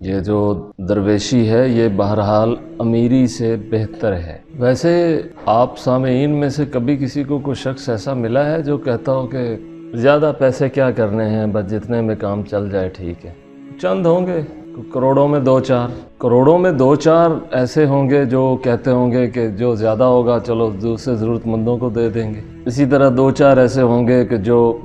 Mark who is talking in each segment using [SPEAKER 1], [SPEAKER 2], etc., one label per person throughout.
[SPEAKER 1] یہ جو درویشی ہے یہ بہرحال امیری سے بہتر ہے۔ ویسے آپ سامعین میں سے کبھی کسی کو کوئی شخص ایسا ملا ہے جو کہتا ہو کہ زیادہ پیسے کیا کرنے ہیں، بس جتنے میں کام چل جائے ٹھیک ہے؟ چند ہوں گے، کروڑوں میں دو چار ایسے ہوں گے جو کہتے ہوں گے کہ جو زیادہ ہوگا چلو دوسرے ضرورت مندوں کو دے دیں گے۔ اسی طرح دو چار ایسے ہوں گے کہ جو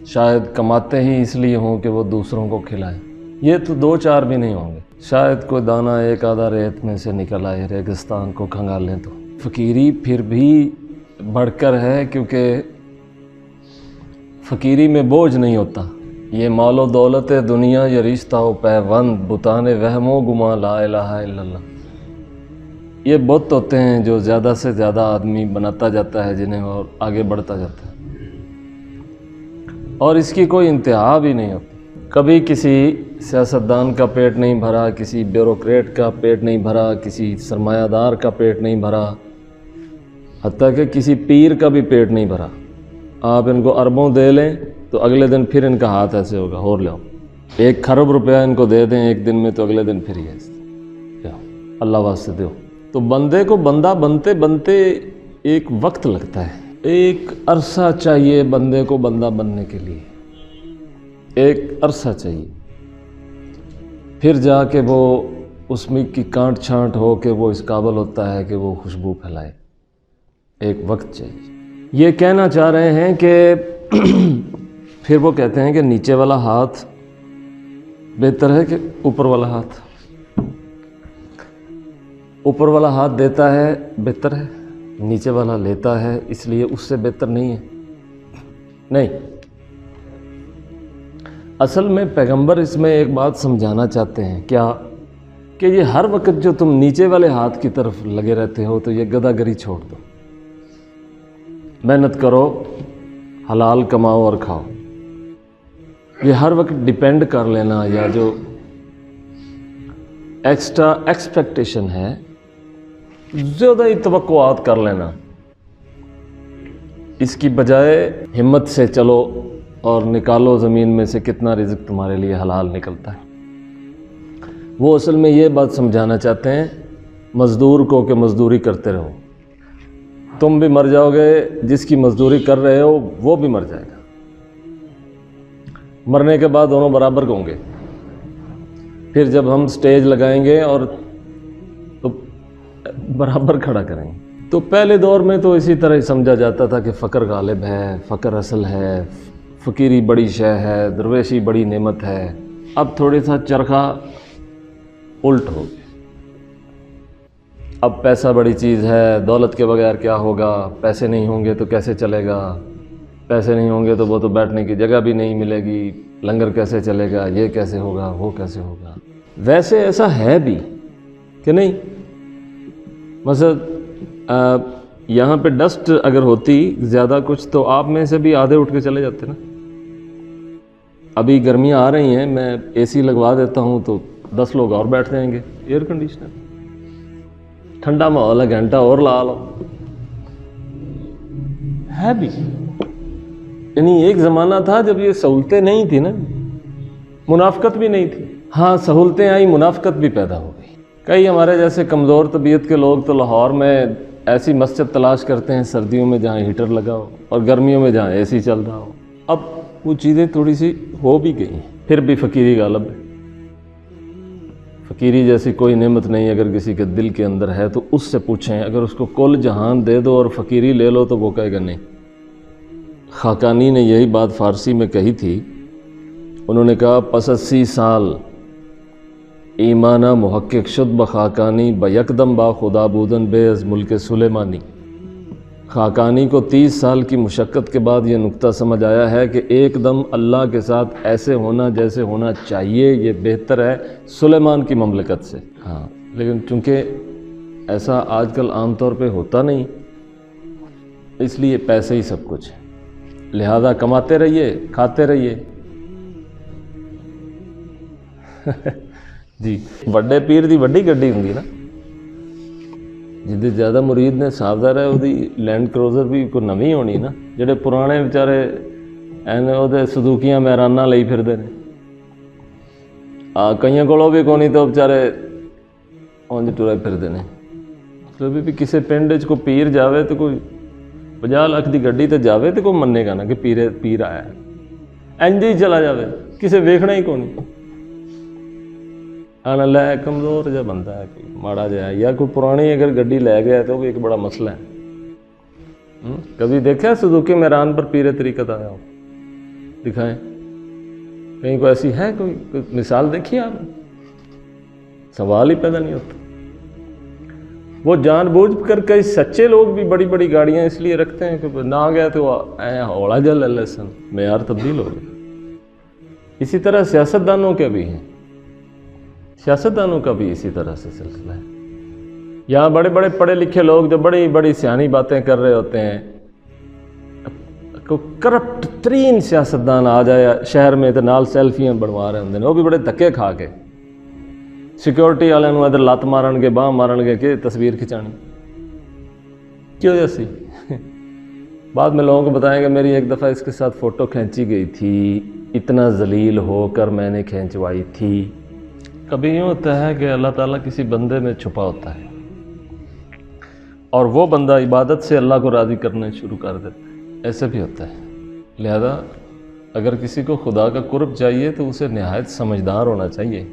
[SPEAKER 1] شاید کماتے ہی اس لیے ہوں کہ وہ دوسروں کو کھلائیں۔ یہ تو دو چار بھی نہیں ہوں گے، شاید کوئی دانہ ایک آدھا ریت میں سے نکل آئے، ریگستان کو کھنگالیں تو۔ فقیری پھر بھی بڑھ کر ہے، کیونکہ فقیری میں بوجھ نہیں ہوتا۔ یہ مال و دولت دنیا، یہ رشتہ و پیوند، بتان وہم و گمان لا الہ الا اللہ۔ یہ بت ہوتے ہیں جو زیادہ سے زیادہ آدمی بناتا جاتا ہے جنہیں، اور آگے بڑھتا جاتا ہے، اور اس کی کوئی انتہا بھی نہیں ہوتی۔ کبھی کسی سیاستدان کا پیٹ نہیں بھرا، کسی بیوروکریٹ کا پیٹ نہیں بھرا، کسی سرمایہ دار کا پیٹ نہیں بھرا، حتیٰ کہ کسی پیر کا بھی پیٹ نہیں بھرا۔ آپ ان کو اربوں دے لیں تو اگلے دن پھر ان کا ہاتھ ایسے ہوگا، اور لو 1 کھرب روپیہ ان کو دے دیں ایک دن میں تو اگلے دن پھر یہ اللہ واسطے دو۔ تو بندے کو بندہ بنتے بنتے ایک وقت لگتا ہے، ایک عرصہ چاہیے بندے کو بندہ بننے کے لیے، ایک عرصہ چاہیے، پھر جا کے وہ اس میں کی کانٹ چھانٹ ہو کے وہ اس قابل ہوتا ہے کہ وہ خوشبو پھیلائے۔ ایک وقت چاہیے۔ یہ کہنا چاہ رہے ہیں کہ پھر وہ کہتے ہیں کہ نیچے والا ہاتھ بہتر ہے کہ اوپر والا ہاتھ؟ اوپر والا ہاتھ دیتا ہے بہتر ہے، نیچے والا لیتا ہے اس لیے اس سے بہتر نہیں ہے؟ نہیں، اصل میں پیغمبر اس میں ایک بات سمجھانا چاہتے ہیں، کیا کہ یہ ہر وقت جو تم نیچے والے ہاتھ کی طرف لگے رہتے ہو تو یہ گدھا گری چھوڑ دو، محنت کرو، حلال کماؤ اور کھاؤ۔ یہ ہر وقت ڈیپینڈ کر لینا یا جو ایکسٹرا ایکسپیکٹیشن ہے، زیادہ ہی توقعات کر لینا، اس کی بجائے ہمت سے چلو اور نکالو زمین میں سے کتنا رزق تمہارے لیے حلال نکلتا ہے۔ وہ اصل میں یہ بات سمجھانا چاہتے ہیں مزدور کو کہ مزدوری کرتے رہو، تم بھی مر جاؤ گے، جس کی مزدوری کر رہے ہو وہ بھی مر جائے گا، مرنے کے بعد دونوں برابر ہوں گے۔ پھر جب ہم سٹیج لگائیں گے اور تو برابر کھڑا کریں گے۔ تو پہلے دور میں تو اسی طرح ہی سمجھا جاتا تھا کہ فقر غالب ہے، فقر اصل ہے، فقیری بڑی شے ہے، درویشی بڑی نعمت ہے۔ اب تھوڑی سا چرخہ الٹ ہو گیا، اب پیسہ بڑی چیز ہے، دولت کے بغیر کیا ہوگا، پیسے نہیں ہوں گے تو کیسے چلے گا، پیسے نہیں ہوں گے تو وہ تو بیٹھنے کی جگہ بھی نہیں ملے گی، لنگر کیسے چلے گا، یہ کیسے ہوگا، وہ کیسے ہوگا۔ ویسے ایسا ہے بھی کہ نہیں؟ مثلا یہاں پہ ڈسٹ اگر ہوتی زیادہ کچھ تو آپ میں سے بھی آدھے اٹھ کے چلے جاتے نا۔ ابھی گرمیاں آ رہی ہیں، میں اے سی لگوا دیتا ہوں تو 10 لوگ اور بیٹھ جائیں گے، ایئر کنڈیشنر، ٹھنڈا ماحول ہے، گھنٹہ اور لا لو۔ ہے بھی، یعنی ایک زمانہ تھا جب یہ سہولتیں نہیں تھی نا، منافقت بھی نہیں تھی۔ ہاں سہولتیں آئی، منافقت بھی پیدا ہو گئی۔ کئی ہمارے جیسے کمزور طبیعت کے لوگ تو لاہور میں ایسی مسجد تلاش کرتے ہیں سردیوں میں جہاں ہیٹر لگا ہو اور گرمیوں میں جہاں اے سی چل رہا ہو۔ اب وہ چیزیں تھوڑی سی ہو بھی گئی ہیں، پھر بھی فقیری غالب ہے۔ فقیری جیسی کوئی نعمت نہیں اگر کسی کے دل کے اندر ہے تو اس سے پوچھیں، اگر اس کو کل جہان دے دو اور فقیری لے لو تو وہ کہے گا نہیں۔ خاقانی نے یہی بات فارسی میں کہی تھی، انہوں نے کہا پس 80 سال ایمانہ محقق شد بخاقانی بیکدم با خدا بودن بے از ملک سلیمانی۔ خاقانی کو 30 سال کی مشقت کے بعد یہ نقطہ سمجھ آیا ہے کہ ایک دم اللہ کے ساتھ ایسے ہونا جیسے ہونا چاہیے، یہ بہتر ہے سلیمان کی مملکت سے۔ ہاں لیکن چونکہ ایسا آج کل عام طور پہ ہوتا نہیں، اس لیے پیسے ہی سب کچھ ہے، لہذا کماتے رہیے، کھاتے رہیے۔ جی بڑے پیر دی وڈی گڈی ہوندی نا، جدے زیادہ مرید نے صاحب ہے وہی لینڈ کروزر بھی کوئی نویں ہونی نا، جڑے پرانے بیچارے این وہ سدوکیاں مہرانہ لئی پھردے نے، کئیاں کولوں بھی کونی تو بیچارے اونج ٹرے پھردے نے مطلب بھی کسی پنڈ وچ کوئی پیر جاوے تو کوئی 50 لاکھ دی گڈی تے جاوے تو کوئی منے گا نا کہ پیر آیا انج ہی چلا جاوے کسے ویکھنا ہی کونی آنا لے کمزور جا بندہ ہے کوئی ماڑا جہا یا کوئی پرانی اگر گڈی لے گیا تو وہ بھی ایک بڑا مسئلہ ہے کبھی دیکھا سزوکی میران پر پیر طریقت آیا ہو دکھائیں کہیں کوئی ایسی ہے کوئی مثال دیکھی آپ نے سوال ہی پیدا نہیں ہوتا وہ جان بوجھ کر کئی سچے لوگ بھی بڑی بڑی گاڑیاں اس لیے رکھتے ہیں کہ نہ گیا تو ہوڑا جل اللہ سن معیار تبدیل ہو گیا اسی طرح سیاستدانوں کے بھی ہیں سیاستدانوں کا بھی اسی طرح سے سلسلہ ہے یہاں بڑے بڑے پڑھے لکھے لوگ جو بڑی بڑی سیانی باتیں کر رہے ہوتے ہیں کرپٹ ترین سیاستدان آ جائے شہر میں تو نال سیلفیاں بنوا رہے ہوں وہ بھی بڑے دھکے کھا کے سیکورٹی والوں ادھر لت مارن گے باہ مارن گے کہ تصویر کھچانی کیوں جیسی بعد میں لوگوں کو بتائیں گے میری ایک دفعہ اس کے ساتھ فوٹو کھینچی گئی تھی اتنا ذلیل ہو کر میں نے کھینچوائی تھی کبھی یوں ہوتا ہے کہ اللہ تعالیٰ کسی بندے میں چھپا ہوتا ہے اور وہ بندہ عبادت سے اللہ کو راضی کرنا شروع کر دیتا ہے ایسے بھی ہوتا ہے لہذا اگر کسی کو خدا کا قرب چاہیے تو اسے نہایت سمجھدار ہونا چاہیے